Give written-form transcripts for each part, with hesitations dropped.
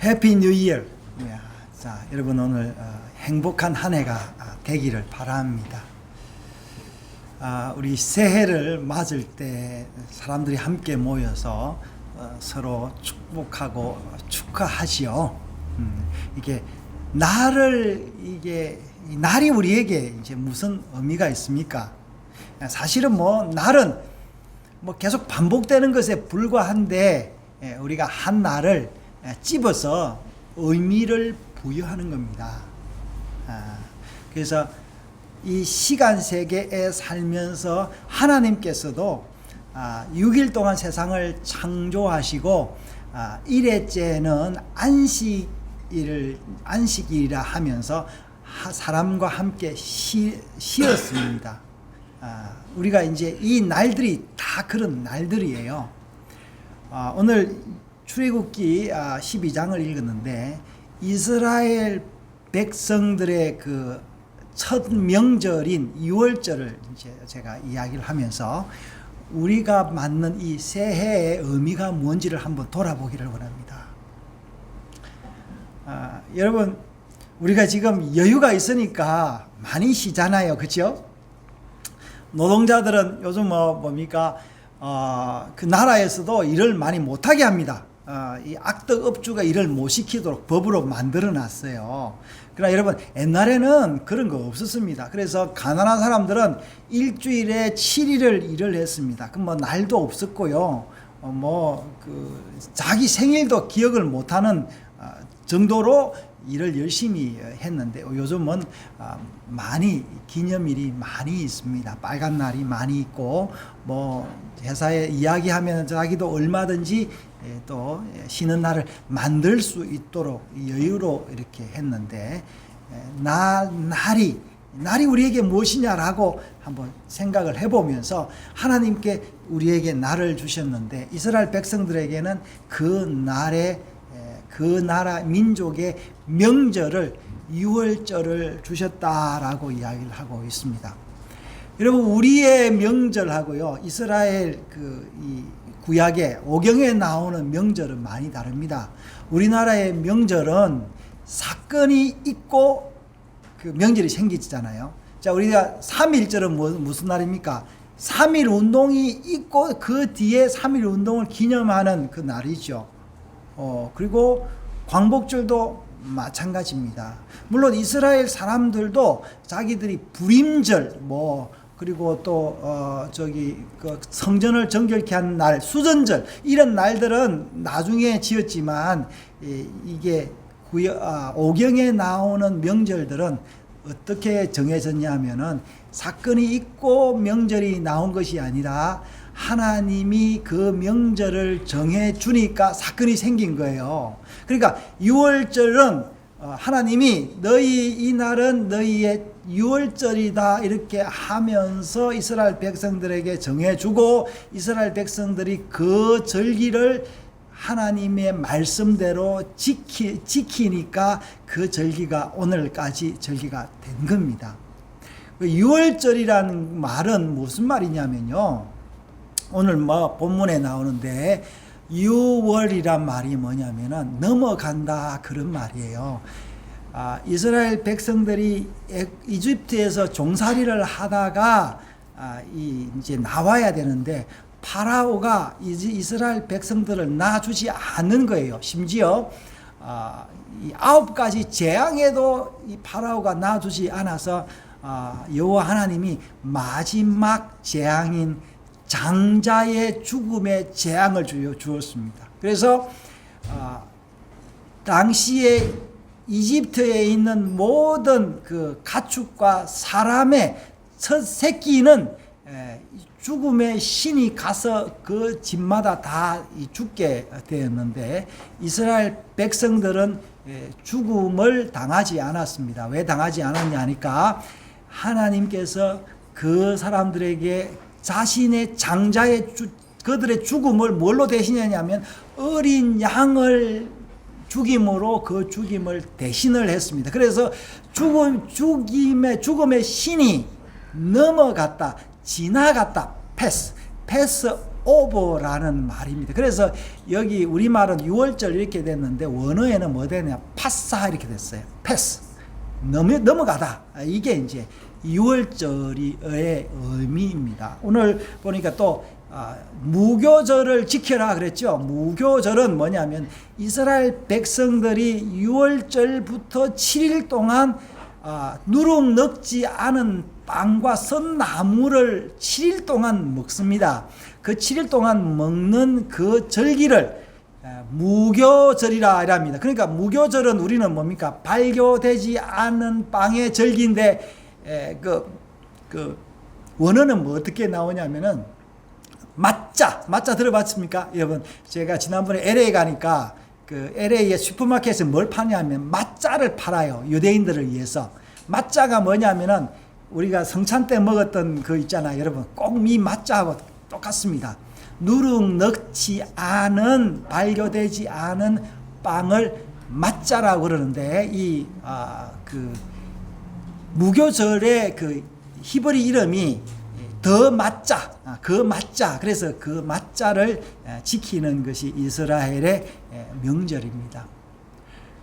해피 뉴 이어. 자, 여러분 오늘 행복한 한 해가 되기를 바랍니다. 우리 새해를 맞을 때 사람들이 함께 모여서 서로 축복하고 축하하지요. 이게 날이 우리에게 이제 무슨 의미가 있습니까? 사실은 날은 계속 반복되는 것에 불과한데 우리가 한 날을 찝어서 의미를 부여하는 겁니다. 그래서 이 시간 세계에 살면서 하나님께서도 6일 동안 세상을 창조하시고 1회째는 안식일이라 하면서 사람과 함께 쉬었습니다. 우리가 이제 이 날들이 다 그런 날들이에요. 오늘 출애굽기 12장을 읽었는데 이스라엘 백성들의 그 첫 명절인 유월절을 이제 제가 이야기를 하면서 우리가 맞는 이 새해의 의미가 뭔지를 한번 돌아보기를 원합니다. 여러분, 우리가 지금 여유가 있으니까 많이 쉬잖아요, 그렇죠? 노동자들은 요즘 뭡니까? 그 나라에서도 일을 많이 못하게 합니다. 이 악덕 업주가 일을 못 시키도록 법으로 만들어 놨어요. 그러나 여러분, 옛날에는 그런 거 없었습니다. 그래서 가난한 사람들은 일주일에 7일을 일을 했습니다. 그 날도 없었고요. 자기 생일도 기억을 못하는 정도로 일을 열심히 했는데 요즘은 많이 기념일이 많이 있습니다. 빨간 날이 많이 있고 회사에 이야기하면 자기도 얼마든지 또 쉬는 날을 만들 수 있도록 여유로 이렇게 했는데 날이 우리에게 무엇이냐라고 한번 생각을 해보면서 하나님께 우리에게 날을 주셨는데 이스라엘 백성들에게는 그 나라 민족의 명절을 유월절을 주셨다라고 이야기를 하고 있습니다. 여러분, 우리의 명절하고요 이스라엘 이 구약의 오경에 나오는 명절은 많이 다릅니다. 우리나라의 명절은 사건이 있고 그 명절이 생기잖아요. 자, 우리가 3.1절은 무슨 날입니까? 3.1 운동이 있고 그 뒤에 3.1 운동을 기념하는 그 날이죠. 그리고 광복절도 마찬가지입니다. 물론 이스라엘 사람들도 자기들이 불임절 그리고 또 그 성전을 정결케 하는 날, 수전절 이런 날들은 나중에 지었지만 이게 오경에 나오는 명절들은 어떻게 정해졌냐면은 사건이 있고 명절이 나온 것이 아니라 하나님이 그 명절을 정해 주니까 사건이 생긴 거예요. 그러니까 유월절은 하나님이 이 날은 너희의 유월절이다 이렇게 하면서 이스라엘 백성들에게 정해주고 이스라엘 백성들이 그 절기를 하나님의 말씀대로 지키니까 그 절기가 오늘까지 절기가 된 겁니다. 유월절이라는 말은 무슨 말이냐면요, 오늘 본문에 나오는데 유월이란 말이 뭐냐면은 넘어간다 그런 말이에요. 이스라엘 백성들이 이집트에서 종살이를 하다가 이제 나와야 되는데 파라오가 이스라엘 백성들을 놔주지 않는 거예요. 심지어 이 9가지 재앙에도 이 파라오가 놔주지 않아서 여호와 하나님이 마지막 재앙인 장자의 죽음의 재앙을 주었습니다. 그래서 당시에 이집트에 있는 모든 그 가축과 사람의 첫 새끼는 죽음의 신이 가서 그 집마다 다 죽게 되었는데 이스라엘 백성들은 죽음을 당하지 않았습니다. 왜 당하지 않았냐 하니까 하나님께서 그 사람들에게 자신의 장자의 그들의 죽음을 뭘로 대신했냐면 어린 양을 죽임으로 그 죽임을 대신을 했습니다. 그래서 죽음의 신이 넘어갔다, 지나갔다, 패스 오버라는 말입니다. 그래서 여기 우리말은 6월절 이렇게 됐는데 원어에는 뭐 되냐? 파사 이렇게 됐어요. 패스. 넘어가다. 이게 이제 6월절의 의미입니다. 오늘 보니까 또 무교절을 지켜라 그랬죠. 무교절은 뭐냐면 이스라엘 백성들이 6월절부터 7일 동안 누룩 넣지 않은 빵과 썬나물을 7일 동안 먹습니다. 그 7일 동안 먹는 그 절기를 무교절이라 합니다. 그러니까 무교절은 우리는 뭡니까? 발교되지 않은 빵의 절기인데 원어는 뭐 어떻게 나오냐면은 맞자 들어봤습니까? 여러분, 제가 지난번에 LA 가니까 그 LA의 슈퍼마켓에서 뭘 파냐면 맞자를 팔아요. 유대인들을 위해서. 맞자가 뭐냐면은 우리가 성찬 때 먹었던 그 있잖아요. 여러분, 꼭 이 맞자하고 똑같습니다. 누룩 넣지 않은, 발효되지 않은 빵을 맞자라고 그러는데, 그 무교절의 그 히브리 이름이 더 맞자, 그 맞자. 그래서 그 맞자를 지키는 것이 이스라엘의 명절입니다.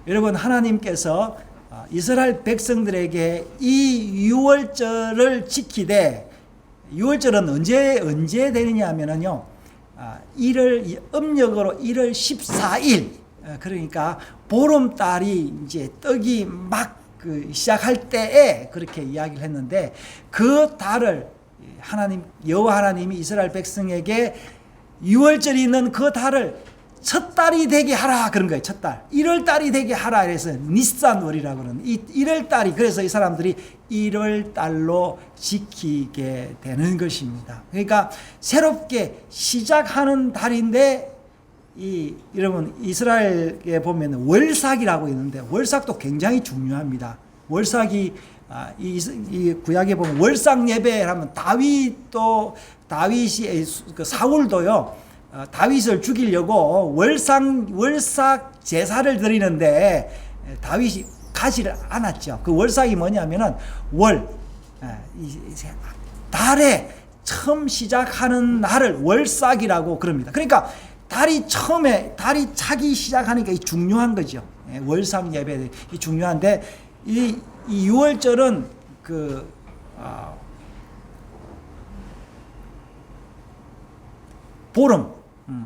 여러분, 하나님께서 이스라엘 백성들에게 이 6월절을 지키되, 6월절은 언제 되느냐 하면은요, 음력으로 1월 14일, 그러니까 보름달이 이제 떡이 막 시작할 때에 그렇게 이야기를 했는데, 그 달을 여호와 하나님이 이스라엘 백성에게 6월절이 있는 그 달을 첫 달이 되게 하라 그런 거예요. 첫 달. 1월 달이 되게 하라. 그래서 니산월이라고 그러는 이 1월 달이, 그래서 이 사람들이 1월 달로 지키게 되는 것입니다. 그러니까 새롭게 시작하는 달인데, 여러분, 이스라엘에 보면 월삭이라고 있는데, 월삭도 굉장히 중요합니다. 월삭이 이 구약에 보면 월삭 예배하면 다윗이 그 사울도요, 다윗을 죽이려고 월삭 제사를 드리는데 다윗이 가지를 않았죠. 그 월삭이 뭐냐면은 달에 처음 시작하는 날을 월삭이라고 그럽니다. 그러니까 달이 차기 시작하니까 이 중요한 거죠. 월삭 예배 이 중요한데, 이 6월절은 보름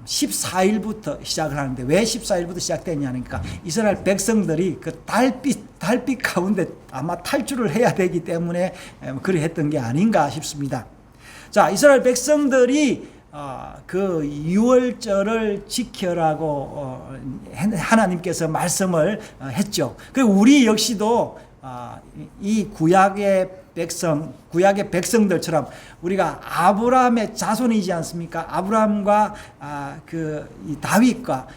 14일부터 시작을 하는데, 왜 14일부터 시작되냐니까 이스라엘 백성들이 그 달빛 가운데 아마 탈출을 해야 되기 때문에 그리 했던 게 아닌가 싶습니다. 자, 이스라엘 백성들이 그 6월절을 지켜라고 하나님께서 말씀을 했죠. 그리고 우리 역시도 이 구약의 백성들처럼 우리가 아브라함의 자손이지 않습니까? 아브라함과 다윗과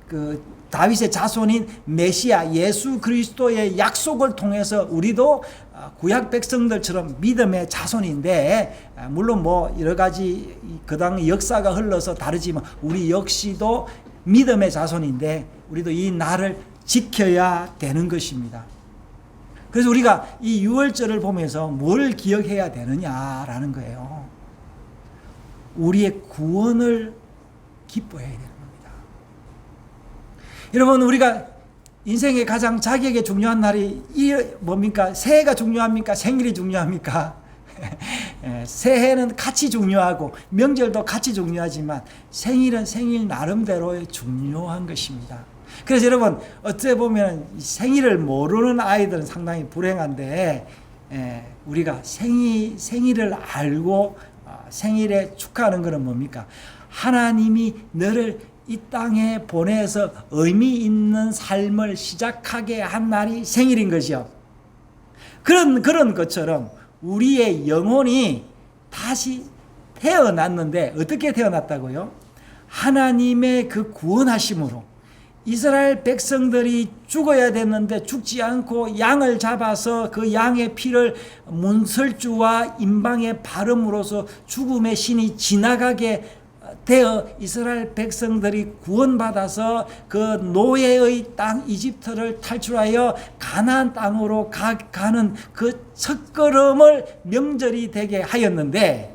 그 다윗의 자손인 메시아 예수 그리스도의 약속을 통해서 우리도 구약 백성들처럼 믿음의 자손인데, 물론 뭐 여러 가지 그 당 역사가 흘러서 다르지만 우리 역시도 믿음의 자손인데 우리도 이 날을 지켜야 되는 것입니다. 그래서 우리가 이 6월절을 보면서 뭘 기억해야 되느냐라는 거예요. 우리의 구원을 기뻐해야 되는 겁니다. 여러분, 우리가 인생에 가장 자기에게 중요한 날이 뭡니까? 새해가 중요합니까? 생일이 중요합니까? 새해는 같이 중요하고 명절도 같이 중요하지만 생일은 생일 나름대로 중요한 것입니다. 그래서 여러분, 어찌 보면 생일을 모르는 아이들은 상당히 불행한데, 우리가 생일을 알고 생일에 축하하는 것은 뭡니까? 하나님이 너를 이 땅에 보내서 의미 있는 삶을 시작하게 한 날이 생일인 거죠. 그런 것처럼 우리의 영혼이 다시 태어났는데, 어떻게 태어났다고요? 하나님의 그 구원하심으로. 이스라엘 백성들이 죽어야 됐는데 죽지 않고 양을 잡아서 그 양의 피를 문설주와 임방에 바름으로써 죽음의 신이 지나가게 되어 이스라엘 백성들이 구원받아서 그 노예의 땅 이집트를 탈출하여 가나안 땅으로 가는 그 첫걸음을 명절이 되게 하였는데,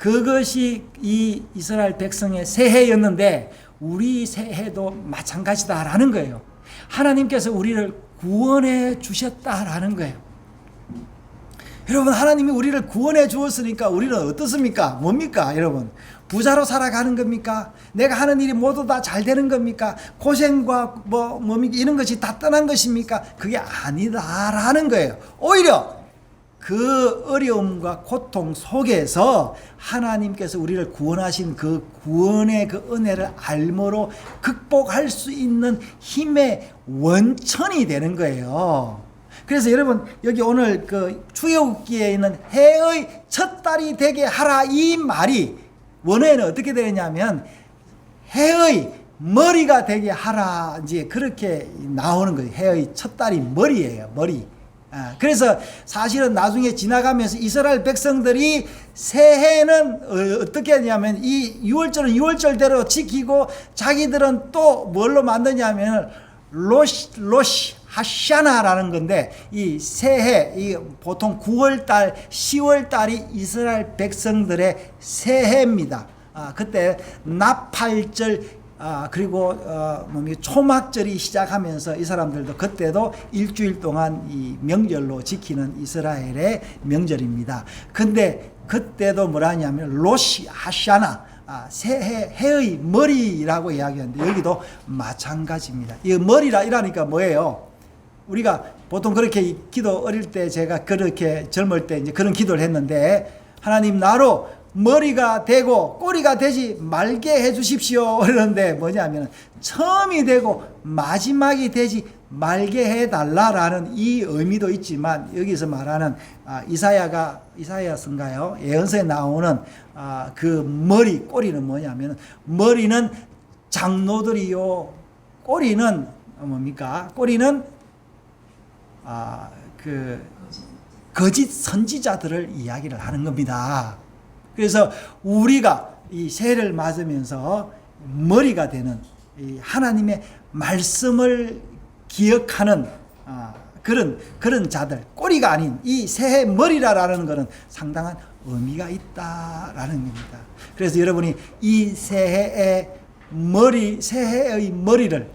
그것이 이 이스라엘 백성의 새해였는데 우리 새해도 마찬가지다라는 거예요. 하나님께서 우리를 구원해 주셨다라는 거예요. 여러분, 하나님이 우리를 구원해 주었으니까 우리는 어떻습니까? 뭡니까? 여러분, 부자로 살아가는 겁니까? 내가 하는 일이 모두 다 잘 되는 겁니까? 고생과 뭡니까? 이런 것이 다 떠난 것입니까? 그게 아니다라는 거예요. 오히려 그 어려움과 고통 속에서 하나님께서 우리를 구원하신 그 구원의 그 은혜를 알므로 극복할 수 있는 힘의 원천이 되는 거예요. 그래서 여러분, 여기 오늘 그 출애굽기에 있는 해의 첫 달이 되게 하라, 이 말이 원어에는 어떻게 되느냐면 해의 머리가 되게 하라, 이제 그렇게 나오는 거예요. 해의 첫 달이 머리예요, 머리. 그래서 사실은 나중에 지나가면서 이스라엘 백성들이 새해는 어떻게 하냐면 이 6월절은 6월절대로 지키고 자기들은 또 뭘로 만드냐면 로시 하샤나라는 건데, 이 새해, 이 보통 9월달, 10월달이 이스라엘 백성들의 새해입니다. 그때 나팔절, 그리고 초막절이 시작하면서 이 사람들도 그때도 일주일 동안 이 명절로 지키는 이스라엘의 명절입니다. 근데 그때도 뭐라냐면 로시 하샤나, 새해, 해의 머리라고 이야기하는데 여기도 마찬가지입니다. 이 머리라 이라니까 뭐예요? 우리가 보통 그렇게 기도, 어릴 때 제가 그렇게 젊을 때 이제 그런 기도를 했는데, 하나님 나로 머리가 되고 꼬리가 되지 말게 해 주십시오. 그러는데 뭐냐면 처음이 되고 마지막이 되지 말게 해 달라라는 이 의미도 있지만, 여기서 말하는 이사야서인가요? 예언서에 나오는 그 머리, 꼬리는 뭐냐면 머리는 장로들이요, 꼬리는 뭡니까? 꼬리는 그 거짓 선지자들을 이야기를 하는 겁니다. 그래서 우리가 이 새해를 맞으면서 머리가 되는 이 하나님의 말씀을 기억하는 그런 자들, 꼬리가 아닌 이 새해 머리라라는 것은 상당한 의미가 있다라는 겁니다. 그래서 여러분이 이 새해의 머리를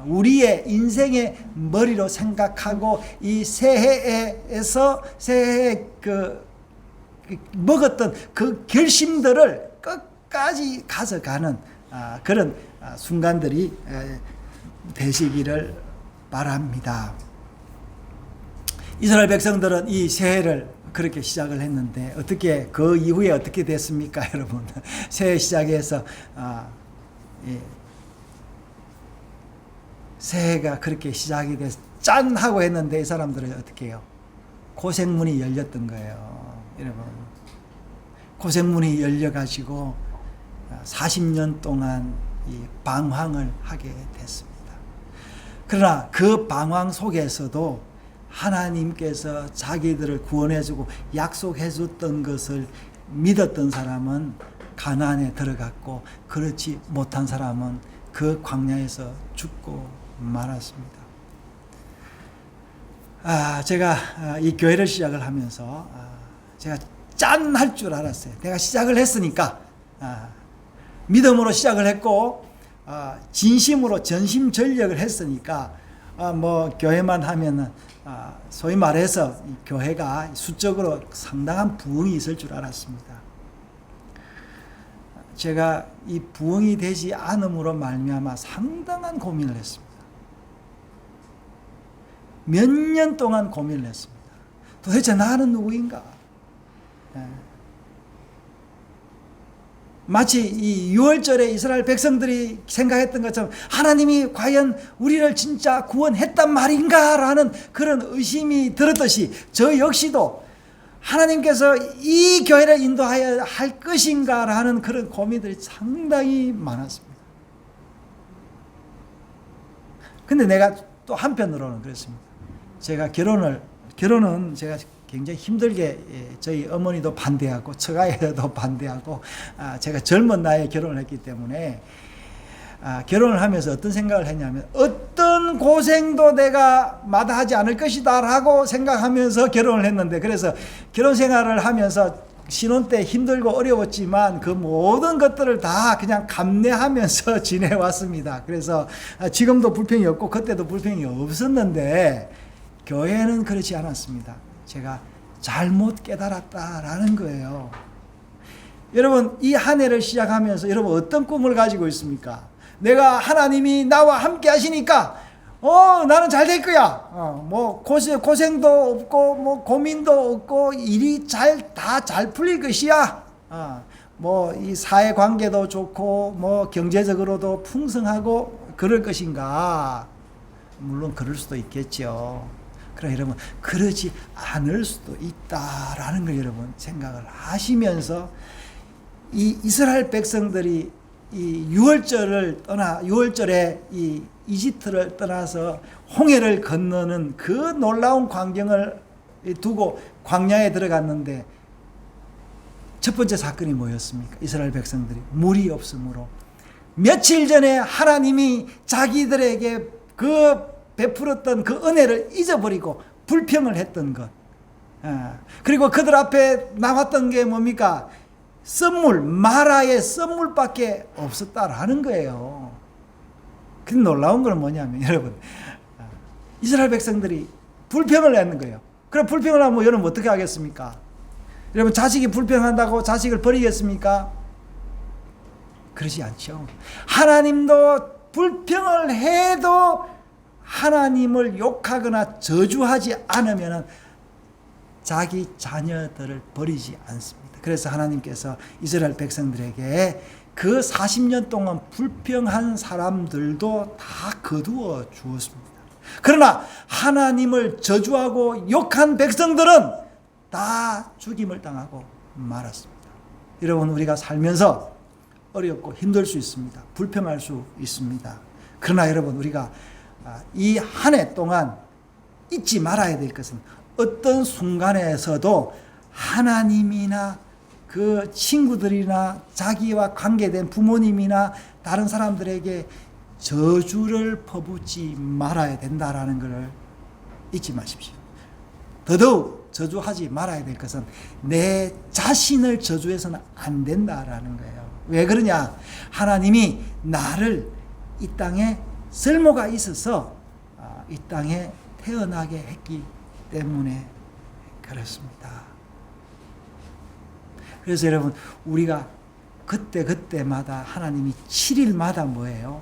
우리의 인생의 머리로 생각하고 이 새해에서 새해에 먹었던 그 결심들을 끝까지 가져가는 그런 순간들이 되시기를 바랍니다. 이스라엘 백성들은 이 새해를 그렇게 시작을 했는데 어떻게 그 이후에 어떻게 됐습니까, 여러분? 새해 시작해서 새해가 그렇게 시작이 돼서 짠 하고 했는데 이 사람들은 어떻게 해요? 고생문이 열렸던 거예요. 여러분, 고생문이 열려가지고 40년 동안 이 방황을 하게 됐습니다. 그러나 그 방황 속에서도 하나님께서 자기들을 구원해주고 약속해줬던 것을 믿었던 사람은 가나안에 들어갔고, 그렇지 못한 사람은 그 광야에서 죽고 말았습니다. 제가 이 교회를 시작을 하면서 제가 짠 할 줄 알았어요. 내가 시작을 했으니까 믿음으로 시작을 했고 진심으로 전심전력을 했으니까 교회만 하면은 소위 말해서 이 교회가 수적으로 상당한 부흥이 있을 줄 알았습니다. 제가 이 부흥이 되지 않음으로 말미암아 상당한 고민을 했습니다. 몇 년 동안 고민을 했습니다. 도대체 나는 누구인가? 마치 이 6월절에 이스라엘 백성들이 생각했던 것처럼 하나님이 과연 우리를 진짜 구원했단 말인가? 라는 그런 의심이 들었듯이 저 역시도 하나님께서 이 교회를 인도하여 할 것인가? 라는 그런 고민들이 상당히 많았습니다. 근데 내가 또 한편으로는 그랬습니다. 제가 결혼은 제가 굉장히 힘들게, 저희 어머니도 반대하고 처가에도 반대하고 제가 젊은 나이에 결혼을 했기 때문에 결혼을 하면서 어떤 생각을 했냐면 어떤 고생도 내가 마다하지 않을 것이다 라고 생각하면서 결혼을 했는데, 그래서 결혼 생활을 하면서 신혼 때 힘들고 어려웠지만 그 모든 것들을 다 그냥 감내하면서 지내왔습니다. 그래서 지금도 불평이 없고 그때도 불평이 없었는데 교회는 그렇지 않았습니다. 제가 잘못 깨달았다라는 거예요. 여러분, 이 한 해를 시작하면서 여러분 어떤 꿈을 가지고 있습니까? 내가 하나님이 나와 함께 하시니까 나는 잘 될 거야. 뭐 고생도 없고 뭐 고민도 없고 일이 다 잘 풀릴 것이야. 뭐 이 사회 관계도 좋고 뭐 경제적으로도 풍성하고 그럴 것인가? 물론 그럴 수도 있겠죠. 그러나 여러분, 그러지 않을 수도 있다라는 걸 여러분 생각을 하시면서 이 이스라엘 백성들이 이 6월절에 이 이집트를 떠나서 홍해를 건너는 그 놀라운 광경을 두고 광야에 들어갔는데 첫 번째 사건이 뭐였습니까? 이스라엘 백성들이 물이 없으므로 며칠 전에 하나님이 자기들에게 그 베풀었던 그 은혜를 잊어버리고 불평을 했던 것. 그리고 그들 앞에 나왔던 게 뭡니까? 썬물, 마라의 썬물밖에 없었다라는 거예요. 근데 놀라운 건 뭐냐면 여러분, 이스라엘 백성들이 불평을 했는 거예요. 그럼 불평을 하면 여러분 어떻게 하겠습니까? 여러분, 자식이 불평한다고 자식을 버리겠습니까? 그러지 않죠. 하나님도 불평을 해도 하나님을 욕하거나 저주하지 않으면 자기 자녀들을 버리지 않습니다. 그래서 하나님께서 이스라엘 백성들에게 그 40년 동안 불평한 사람들도 다 거두어 주었습니다. 그러나 하나님을 저주하고 욕한 백성들은 다 죽임을 당하고 말았습니다. 여러분, 우리가 살면서 어렵고 힘들 수 있습니다. 불평할 수 있습니다. 그러나 여러분, 우리가 이 한 해 동안 잊지 말아야 될 것은 어떤 순간에서도 하나님이나 그 친구들이나 자기와 관계된 부모님이나 다른 사람들에게 저주를 퍼붓지 말아야 된다라는 것을 잊지 마십시오. 더더욱 저주하지 말아야 될 것은 내 자신을 저주해서는 안 된다라는 거예요. 왜 그러냐? 하나님이 나를 이 땅에 쓸모가 있어서 이 땅에 태어나게 했기 때문에 그렇습니다. 그래서 여러분, 우리가 그때마다 하나님이 7일마다 뭐예요?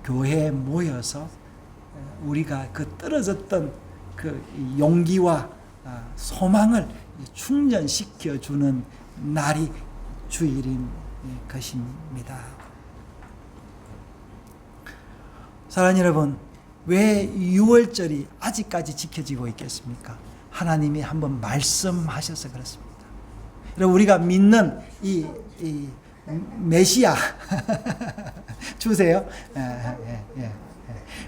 교회에 모여서 우리가 그 떨어졌던 그 용기와 소망을 충전시켜 주는 날이 주일인 것입니다. 사랑하는 여러분, 왜 6월절이 아직까지 지켜지고 있겠습니까? 하나님이 한번 말씀하셔서 그렇습니다. 여러분, 우리가 믿는 이 메시아 주세요.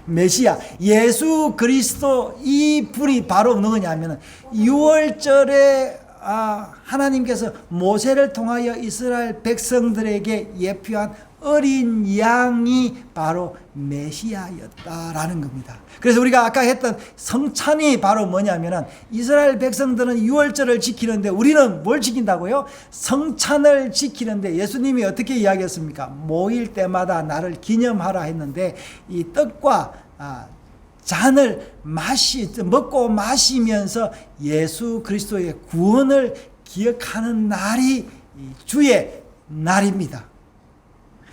메시아 예수 그리스도, 이 분이 바로 누구냐면 6월절에 하나님께서 모세를 통하여 이스라엘 백성들에게 예표한 어린 양이 바로 메시아였다라는 겁니다. 그래서 우리가 아까 했던 성찬이 바로 뭐냐면은 이스라엘 백성들은 6월절을 지키는데 우리는 뭘 지킨다고요? 성찬을 지키는데 예수님이 어떻게 이야기했습니까? 모일 때마다 나를 기념하라 했는데 이 떡과 잔을 먹고 마시면서 예수 그리스도의 구원을 기억하는 날이 주의 날입니다.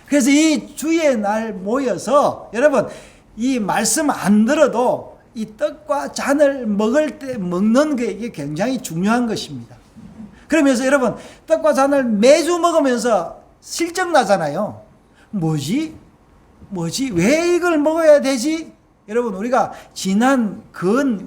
그래서 이 주의 날 모여서 여러분, 이 말씀 안 들어도 이 떡과 잔을 먹을 때 먹는 게 이게 굉장히 중요한 것입니다. 그러면서 여러분, 떡과 잔을 매주 먹으면서 실증 나잖아요. 뭐지? 왜 이걸 먹어야 되지? 여러분, 우리가 지난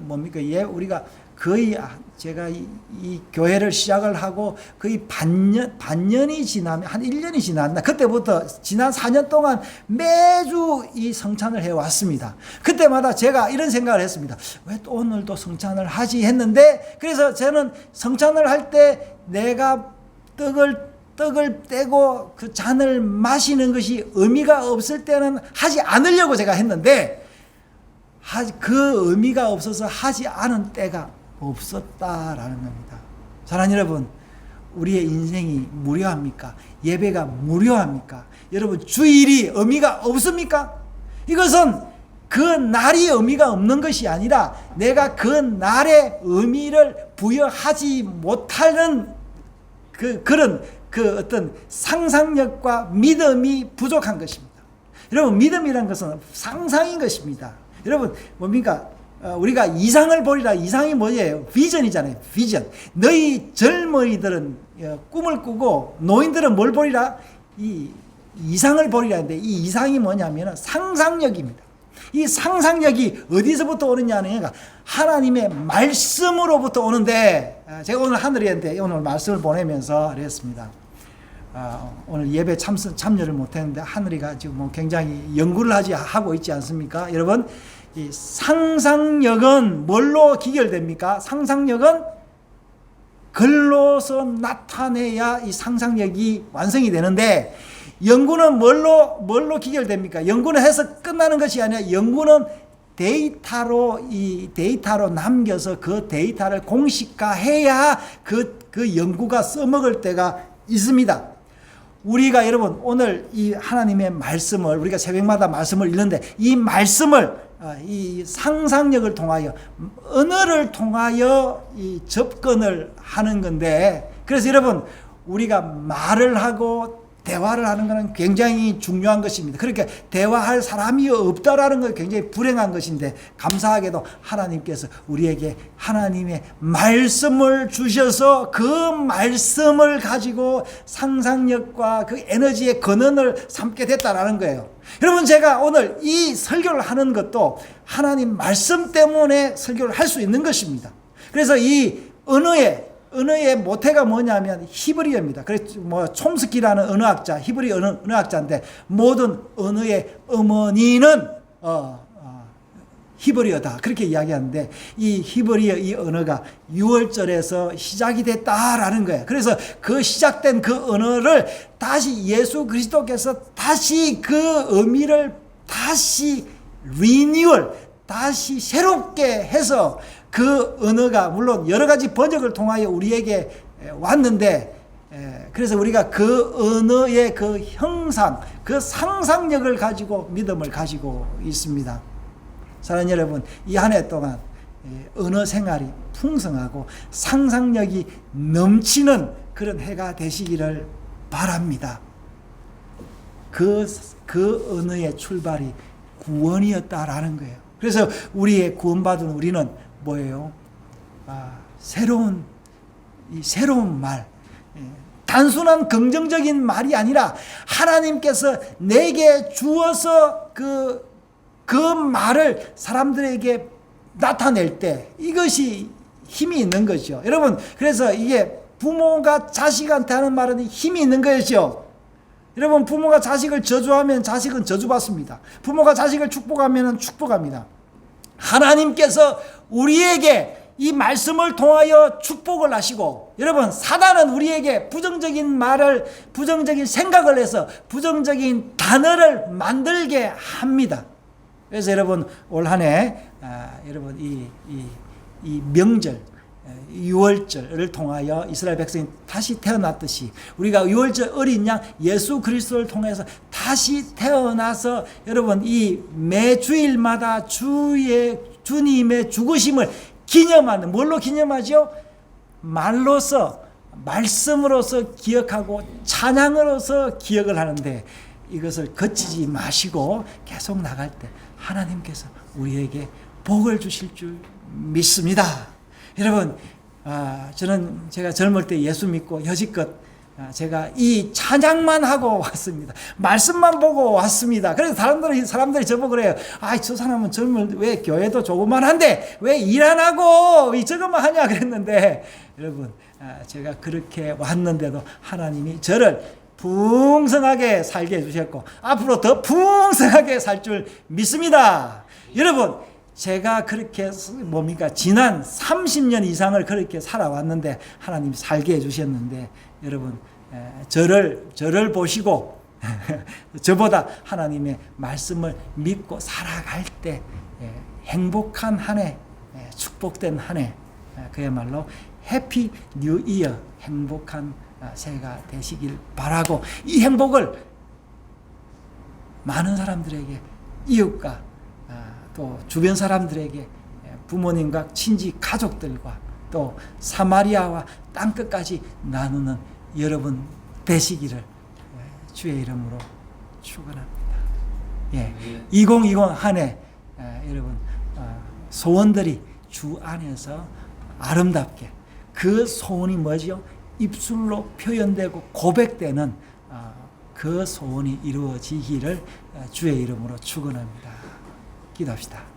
뭡니까? 우리가 거의 제가 이 교회를 시작을 하고 거의 반년이 지나면 한 1년이 지났나? 그때부터 지난 4년 동안 매주 이 성찬을 해왔습니다. 그때마다 제가 이런 생각을 했습니다. 왜 또 오늘도 성찬을 하지 했는데, 그래서 저는 성찬을 할 때 내가 떡을 떼고 그 잔을 마시는 것이 의미가 없을 때는 하지 않으려고 제가 했는데, 그 의미가 없어서 하지 않은 때가 없었다라는 겁니다. 사랑하는 여러분, 우리의 인생이 무료합니까? 예배가 무료합니까? 여러분, 주일이 의미가 없습니까? 이것은 그 날이 의미가 없는 것이 아니라 내가 그 날의 의미를 부여하지 못하는 그런 어떤 상상력과 믿음이 부족한 것입니다. 여러분, 믿음이란 것은 상상인 것입니다. 여러분, 뭡니까? 우리가 이상을 보리라. 이상이 뭐예요? 비전이잖아요. 비전. 너희 젊은이들은 꿈을 꾸고 노인들은 뭘 보리라? 이 이상을 보리라 하는데, 이 이상이 뭐냐면 상상력입니다. 이 상상력이 어디서부터 오느냐는 하나님의 말씀으로부터 오는데, 제가 오늘 하늘이한테 오늘 말씀을 보내면서 그랬습니다. 오늘 예배 참여를 못했는데 하늘이가 지금 뭐 굉장히 연구를 하고 있지 않습니까? 여러분, 이 상상력은 뭘로 기결됩니까? 상상력은 글로서 나타내야 이 상상력이 완성이 되는데, 연구는 뭘로 기결됩니까? 연구는 해서 끝나는 것이 아니라 연구는 데이터로 남겨서 그 데이터를 공식화해야 그 연구가 써먹을 때가 있습니다. 우리가 여러분 오늘 이 하나님의 말씀을 우리가 새벽마다 말씀을 읽는데, 이 말씀을 이 상상력을 통하여 언어를 통하여 이 접근을 하는 건데, 그래서 여러분 우리가 말을 하고 대화를 하는 것은 굉장히 중요한 것입니다. 그렇게 대화할 사람이 없다라는 건 굉장히 불행한 것인데, 감사하게도 하나님께서 우리에게 하나님의 말씀을 주셔서 그 말씀을 가지고 상상력과 그 에너지의 근원을 삼게 됐다라는 거예요. 여러분, 제가 오늘 이 설교를 하는 것도 하나님 말씀 때문에 설교를 할 수 있는 것입니다. 그래서 이 언어의 모태가 뭐냐면 히브리어입니다. 그래서 뭐 촘스키라는 언어학자, 히브리 언어학자인데, 모든 언어의 어머니는 히브리어다, 그렇게 이야기하는데, 이 히브리어 이 언어가 6월절에서 시작이 됐다라는 거예요. 그래서 그 시작된 그 언어를 다시 예수 그리스도께서 다시 그 의미를 다시 리뉴얼, 다시 새롭게 해서 그 언어가 물론 여러 가지 번역을 통하여 우리에게 왔는데, 그래서 우리가 그 언어의 그 형상, 그 상상력을 가지고 믿음을 가지고 있습니다. 사랑하는 여러분, 이 한 해 동안 언어 생활이 풍성하고 상상력이 넘치는 그런 해가 되시기를 바랍니다. 그 언어의 출발이 구원이었다라는 거예요. 그래서 우리의 구원받은 우리는 뭐예요? 새로운 말, 단순한 긍정적인 말이 아니라 하나님께서 내게 주어서 그 말을 사람들에게 나타낼 때 이것이 힘이 있는 거죠. 여러분, 그래서 이게 부모가 자식한테 하는 말은 힘이 있는 거죠. 여러분, 부모가 자식을 저주하면 자식은 저주받습니다. 부모가 자식을 축복하면 축복합니다. 하나님께서 우리에게 이 말씀을 통하여 축복을 하시고, 여러분, 사단은 우리에게 부정적인 말을, 부정적인 생각을 해서 부정적인 단어를 만들게 합니다. 그래서 여러분, 올 한 해 여러분 이 명절 6월절을 통하여 이스라엘 백성이 다시 태어났듯이, 우리가 6월절 어린 양 예수 그리스도를 통해서 다시 태어나서 여러분 이 매주일마다 주님의 죽으심을 기념하는, 뭘로 기념하죠? 말로서, 말씀으로서 기억하고 찬양으로서 기억을 하는데, 이것을 거치지 마시고 계속 나갈 때 하나님께서 우리에게 복을 주실 줄 믿습니다. 여러분, 저는 제가 젊을 때 예수 믿고 여지껏 제가 이 찬양만 하고 왔습니다. 말씀만 보고 왔습니다. 그래서 사람들이 저보고 그래요. 저 사람은 왜 교회도 조그만한데 왜 일 안 하고 저것만 하냐 그랬는데, 여러분, 제가 그렇게 왔는데도 하나님이 저를 풍성하게 살게 해주셨고 앞으로 더 풍성하게 살 줄 믿습니다. 여러분, 제가 그렇게 지난 30년 이상을 그렇게 살아왔는데 하나님이 살게 해주셨는데, 여러분, 저를 보시고 저보다 하나님의 말씀을 믿고 살아갈 때 행복한 한 해, 축복된 한 해, 그야말로 해피 뉴 이어, 행복한 새해가 되시길 바라고, 이 행복을 많은 사람들에게, 이웃과 또 주변 사람들에게, 부모님과 친지 가족들과 또 사마리아와 땅끝까지 나누는 여러분 되시기를 주의 이름으로 축원합니다. 2020 한 해 여러분 소원들이 주 안에서 아름답게, 그 소원이 뭐죠? 입술로 표현되고 고백되는 그 소원이 이루어지기를 주의 이름으로 축원합니다. 기도합시다.